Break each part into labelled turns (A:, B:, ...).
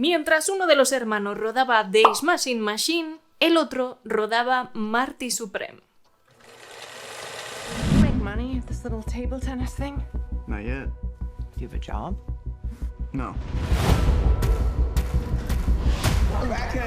A: Mientras uno de los hermanos rodaba The Smashing Machine, el otro rodaba Marty Supreme.
B: Make money at this little table tennis thing?
C: Not yet.
B: Do you have a job?
C: No. Backhand!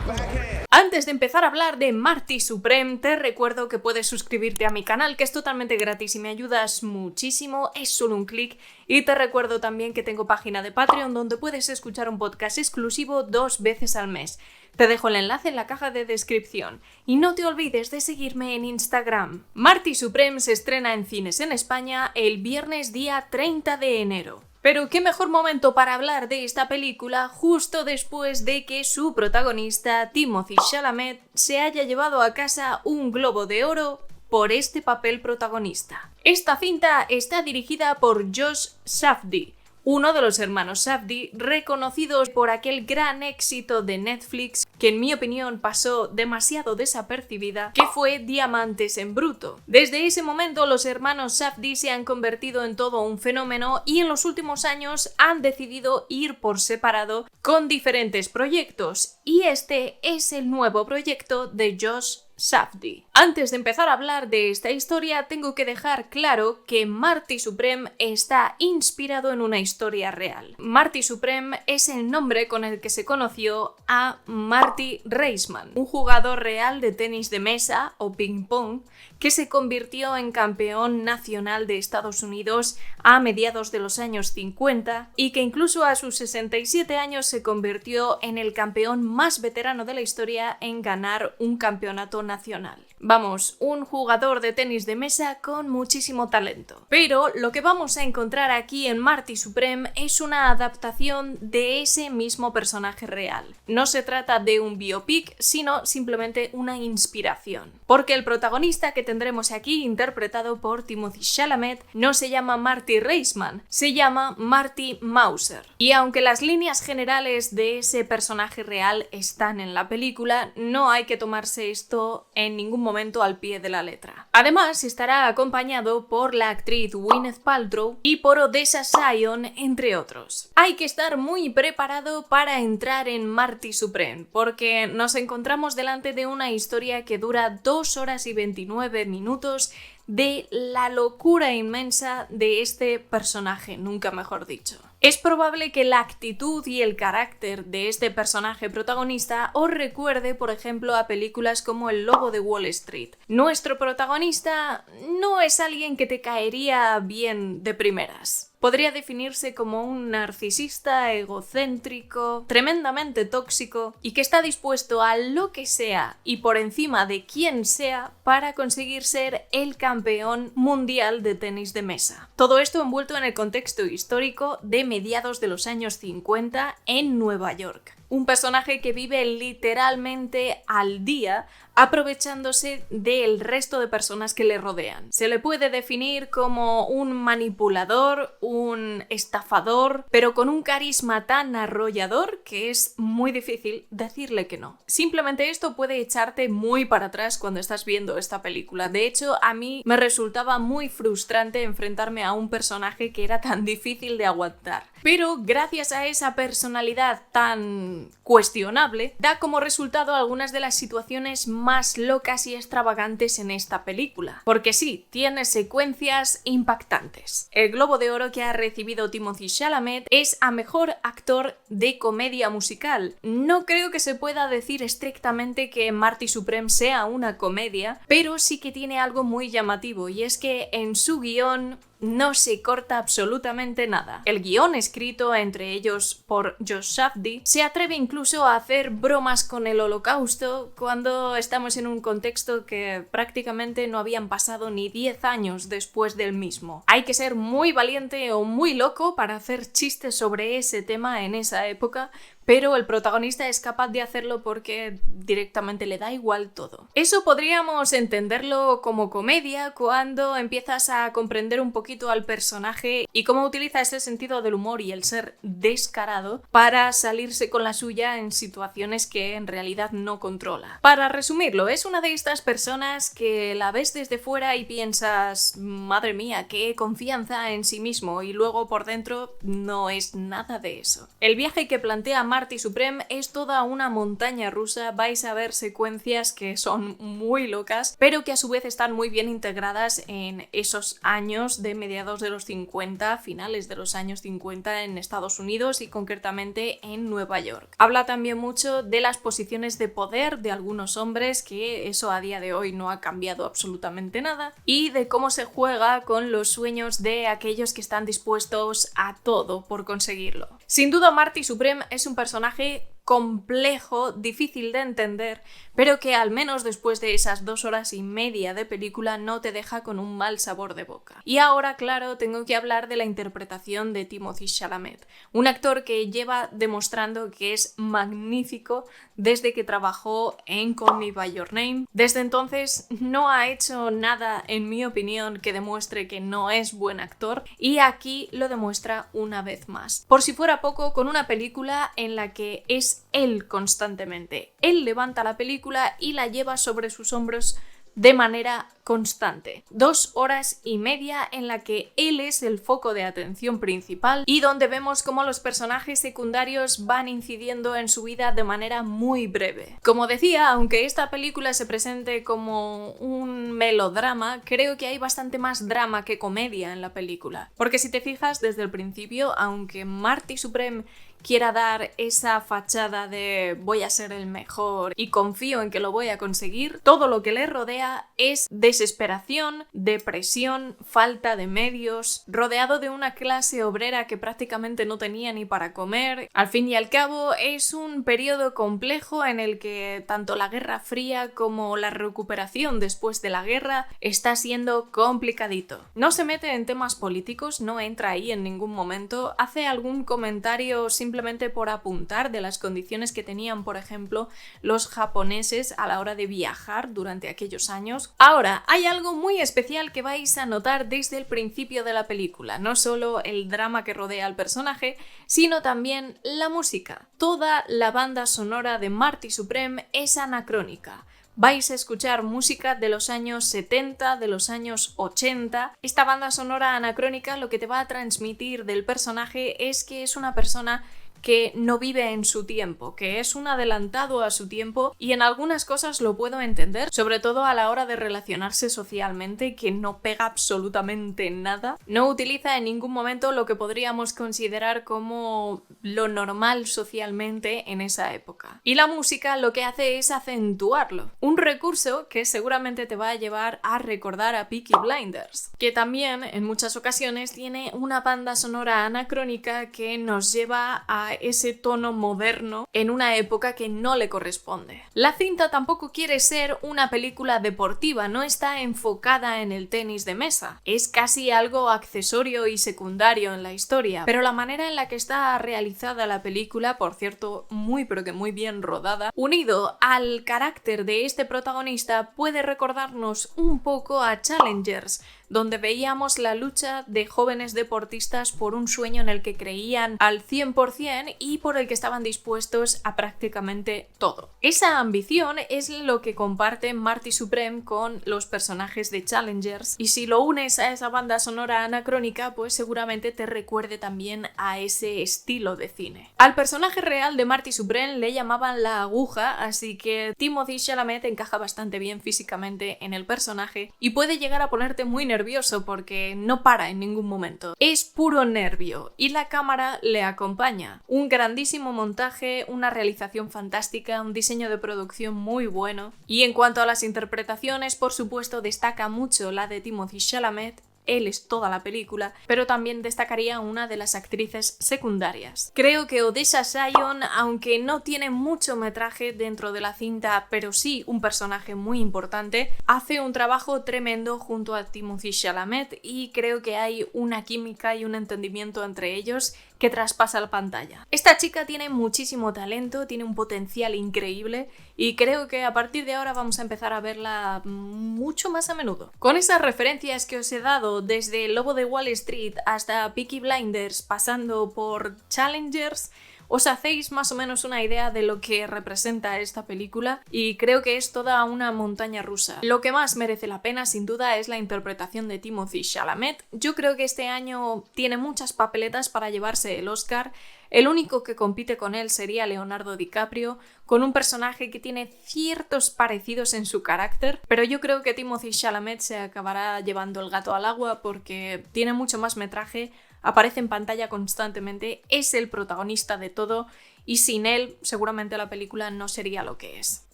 C: Backhand!
A: Antes de empezar a hablar de Marty Supreme, te recuerdo que puedes suscribirte a mi canal, que es totalmente gratis y me ayudas muchísimo, es solo un clic. Y te recuerdo también que tengo página de Patreon donde puedes escuchar un podcast exclusivo 2 veces al mes. Te dejo el enlace en la caja de descripción. Y no te olvides de seguirme en Instagram. Marty Supreme se estrena en cines en España el viernes día 30 de enero. Pero qué mejor momento para hablar de esta película justo después de que su protagonista, Timothée Chalamet, se haya llevado a casa un Globo de Oro por este papel protagonista. Esta cinta está dirigida por Josh Safdie, uno de los hermanos Safdie reconocidos por aquel gran éxito de Netflix que en mi opinión pasó demasiado desapercibida, que fue Diamantes en Bruto. Desde ese momento los hermanos Safdie se han convertido en todo un fenómeno y en los últimos años han decidido ir por separado con diferentes proyectos, y este es el nuevo proyecto de Josh Safdie. Antes de empezar a hablar de esta historia, tengo que dejar claro que Marty Supreme está inspirado en una historia real. Marty Supreme es el nombre con el que se conoció a Marty Reisman, un jugador real de tenis de mesa o ping-pong que se convirtió en campeón nacional de Estados Unidos a mediados de los años 50 y que incluso a sus 67 años se convirtió en el campeón más veterano de la historia en ganar un campeonato nacional. Vamos, un jugador de tenis de mesa con muchísimo talento. Pero lo que vamos a encontrar aquí en Marty Supreme es una adaptación de ese mismo personaje real. No se trata de un biopic, sino simplemente una inspiración. Porque el protagonista que tendremos aquí, interpretado por Timothée Chalamet, no se llama Marty Reisman, se llama Marty Mauser. Y aunque las líneas generales de ese personaje real están en la película, no hay que tomarse esto en ningún momento al pie de la letra. Además, estará acompañado por la actriz Gwyneth Paltrow y por Odessa Sion, entre otros. Hay que estar muy preparado para entrar en Marty Supreme, porque nos encontramos delante de una historia que dura 2 horas y 29 minutos de la locura inmensa de este personaje, nunca mejor dicho. Es probable que la actitud y el carácter de este personaje protagonista os recuerde, por ejemplo, a películas como El Lobo de Wall Street. Nuestro protagonista no es alguien que te caería bien de primeras. Podría definirse como un narcisista egocéntrico, tremendamente tóxico y que está dispuesto a lo que sea y por encima de quien sea para conseguir ser el campeón mundial de tenis de mesa. Todo esto envuelto en el contexto histórico de mediados de los años 50 en Nueva York. Un personaje que vive literalmente al día, aprovechándose del resto de personas que le rodean. Se le puede definir como un manipulador, un estafador, pero con un carisma tan arrollador que es muy difícil decirle que no. Simplemente esto puede echarte muy para atrás cuando estás viendo esta película. De hecho, a mí me resultaba muy frustrante enfrentarme a un personaje que era tan difícil de aguantar. Pero gracias a esa personalidad tan cuestionable, da como resultado algunas de las situaciones más locas y extravagantes en esta película. Porque sí, tiene secuencias impactantes. El Globo de Oro que ha recibido Timothée Chalamet es a mejor actor de comedia musical. No creo que se pueda decir estrictamente que Marty Supreme sea una comedia, pero sí que tiene algo muy llamativo, y es que en su guión no se corta absolutamente nada. El guión, escrito entre ellos por Josh Safdie, se atreve incluso a hacer bromas con el Holocausto cuando estamos en un contexto que prácticamente no habían pasado ni 10 años después del mismo. Hay que ser muy valiente o muy loco para hacer chistes sobre ese tema en esa época, pero el protagonista es capaz de hacerlo porque directamente le da igual todo. Eso podríamos entenderlo como comedia cuando empiezas a comprender un poquito poquito al personaje y cómo utiliza ese sentido del humor y el ser descarado para salirse con la suya en situaciones que en realidad no controla. Para resumirlo, es una de estas personas que la ves desde fuera y piensas, madre mía, qué confianza en sí mismo, y luego por dentro no es nada de eso. El viaje que plantea Marty Supreme es toda una montaña rusa, vais a ver secuencias que son muy locas, pero que a su vez están muy bien integradas en esos años de mediados de los 50, finales de los años 50 en Estados Unidos y concretamente en Nueva York. Habla también mucho de las posiciones de poder de algunos hombres, que eso a día de hoy no ha cambiado absolutamente nada, y de cómo se juega con los sueños de aquellos que están dispuestos a todo por conseguirlo. Sin duda, Marty Supreme es un personaje complejo, difícil de entender, pero que al menos después de esas 2 horas y media de película no te deja con un mal sabor de boca. Y ahora, claro, tengo que hablar de la interpretación de Timothée Chalamet, un actor que lleva demostrando que es magnífico desde que trabajó en Call Me By Your Name. Desde entonces no ha hecho nada, en mi opinión, que demuestre que no es buen actor, y aquí lo demuestra una vez más. Por si fuera poco, con una película en la que es él constantemente. Él levanta la película y la lleva sobre sus hombros de manera constante. 2 horas y media en la que él es el foco de atención principal y donde vemos cómo los personajes secundarios van incidiendo en su vida de manera muy breve. Como decía, aunque esta película se presente como un melodrama, creo que hay bastante más drama que comedia en la película. Porque si te fijas desde el principio, aunque Marty Supreme quiera dar esa fachada de voy a ser el mejor y confío en que lo voy a conseguir, todo lo que le rodea es desesperación, depresión, falta de medios, rodeado de una clase obrera que prácticamente no tenía ni para comer. Al fin y al cabo, es un periodo complejo en el que tanto la Guerra Fría como la recuperación después de la guerra está siendo complicadito. No se mete en temas políticos, no entra ahí en ningún momento, hace algún comentario simplemente por apuntar de las condiciones que tenían, por ejemplo, los japoneses a la hora de viajar durante aquellos años. Ahora, hay algo muy especial que vais a notar desde el principio de la película, no solo el drama que rodea al personaje, sino también la música. Toda la banda sonora de Marty Supreme es anacrónica. Vais a escuchar música de los años 70, de los años 80. Esta banda sonora anacrónica lo que te va a transmitir del personaje es que es una persona que no vive en su tiempo, que es un adelantado a su tiempo, y en algunas cosas lo puedo entender, sobre todo a la hora de relacionarse socialmente, que no pega absolutamente nada. No utiliza en ningún momento lo que podríamos considerar como lo normal socialmente en esa época. Y la música lo que hace es acentuarlo. Un recurso que seguramente te va a llevar a recordar a Peaky Blinders, que también en muchas ocasiones tiene una banda sonora anacrónica que nos lleva a ese tono moderno en una época que no le corresponde. La cinta tampoco quiere ser una película deportiva, no está enfocada en el tenis de mesa. Es casi algo accesorio y secundario en la historia, pero la manera en la que está realizada la película, por cierto, muy pero que muy bien rodada, unido al carácter de este protagonista, puede recordarnos un poco a Challengers, donde veíamos la lucha de jóvenes deportistas por un sueño en el que creían al 100% y por el que estaban dispuestos a prácticamente todo. Esa ambición es lo que comparte Marty Supreme con los personajes de Challengers, y si lo unes a esa banda sonora anacrónica, pues seguramente te recuerde también a ese estilo de cine. Al personaje real de Marty Supreme le llamaban la aguja, así que Timothée Chalamet encaja bastante bien físicamente en el personaje y puede llegar a ponerte muy nervioso porque no para en ningún momento. Es puro nervio y la cámara le acompaña. Un grandísimo montaje, una realización fantástica, un diseño de producción muy bueno. Y en cuanto a las interpretaciones, por supuesto, destaca mucho la de Timothée Chalamet. Él es toda la película, pero también destacaría una de las actrices secundarias. Creo que Odessa Sion, aunque no tiene mucho metraje dentro de la cinta, pero sí un personaje muy importante, hace un trabajo tremendo junto a Timothée Chalamet, y creo que hay una química y un entendimiento entre ellos que traspasa la pantalla. Esta chica tiene muchísimo talento, tiene un potencial increíble y creo que a partir de ahora vamos a empezar a verla mucho más a menudo. Con esas referencias que os he dado, desde El Lobo de Wall Street hasta Peaky Blinders, pasando por Challengers, os hacéis más o menos una idea de lo que representa esta película y creo que es toda una montaña rusa. Lo que más merece la pena sin duda es la interpretación de Timothée Chalamet. Yo creo que este año tiene muchas papeletas para llevarse el Oscar. El único que compite con él sería Leonardo DiCaprio, con un personaje que tiene ciertos parecidos en su carácter, pero yo creo que Timothée Chalamet se acabará llevando el gato al agua porque tiene mucho más metraje, aparece en pantalla constantemente, es el protagonista de todo y sin él seguramente la película no sería lo que es.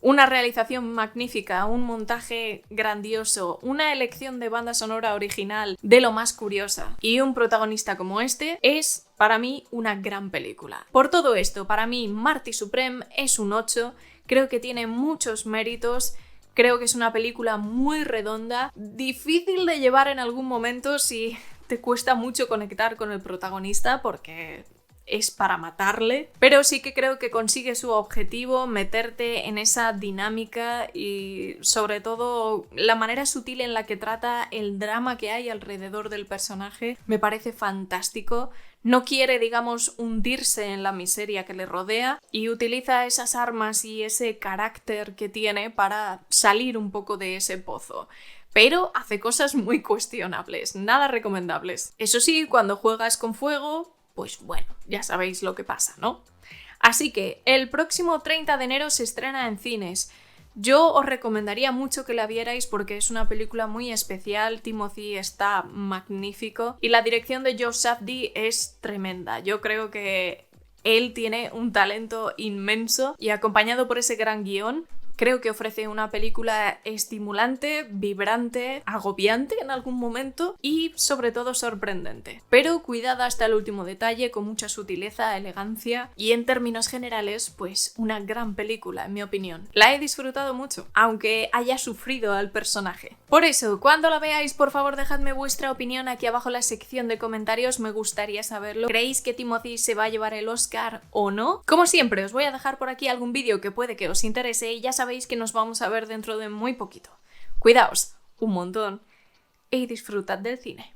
A: Una realización magnífica, un montaje grandioso, una elección de banda sonora original de lo más curiosa y un protagonista como este es para mí una gran película. Por todo esto, para mí Marty Supreme es un 8, creo que tiene muchos méritos. Creo que es una película muy redonda, difícil de llevar en algún momento si te cuesta mucho conectar con el protagonista porque es para matarle, pero sí que creo que consigue su objetivo, meterte en esa dinámica y sobre todo la manera sutil en la que trata el drama que hay alrededor del personaje me parece fantástico. No quiere, digamos, hundirse en la miseria que le rodea y utiliza esas armas y ese carácter que tiene para salir un poco de ese pozo. Pero hace cosas muy cuestionables, nada recomendables. Eso sí, cuando juegas con fuego, pues bueno, ya sabéis lo que pasa, ¿no? Así que el próximo 30 de enero se estrena en cines. Yo os recomendaría mucho que la vierais porque es una película muy especial, Timothée está magnífico y la dirección de Josh Safdie es tremenda. Yo creo que él tiene un talento inmenso y acompañado por ese gran guión, creo que ofrece una película estimulante, vibrante, agobiante en algún momento y sobre todo sorprendente. Pero cuidada hasta el último detalle, con mucha sutileza, elegancia y en términos generales, pues una gran película en mi opinión. La he disfrutado mucho, aunque haya sufrido al personaje. Por eso, cuando la veáis, por favor dejadme vuestra opinión aquí abajo en la sección de comentarios, me gustaría saberlo. ¿Creéis que Timothée se va a llevar el Oscar o no? Como siempre, os voy a dejar por aquí algún vídeo que puede que os interese y ya sabéis que nos vamos a ver dentro de muy poquito. Cuidaos un montón y disfrutad del cine.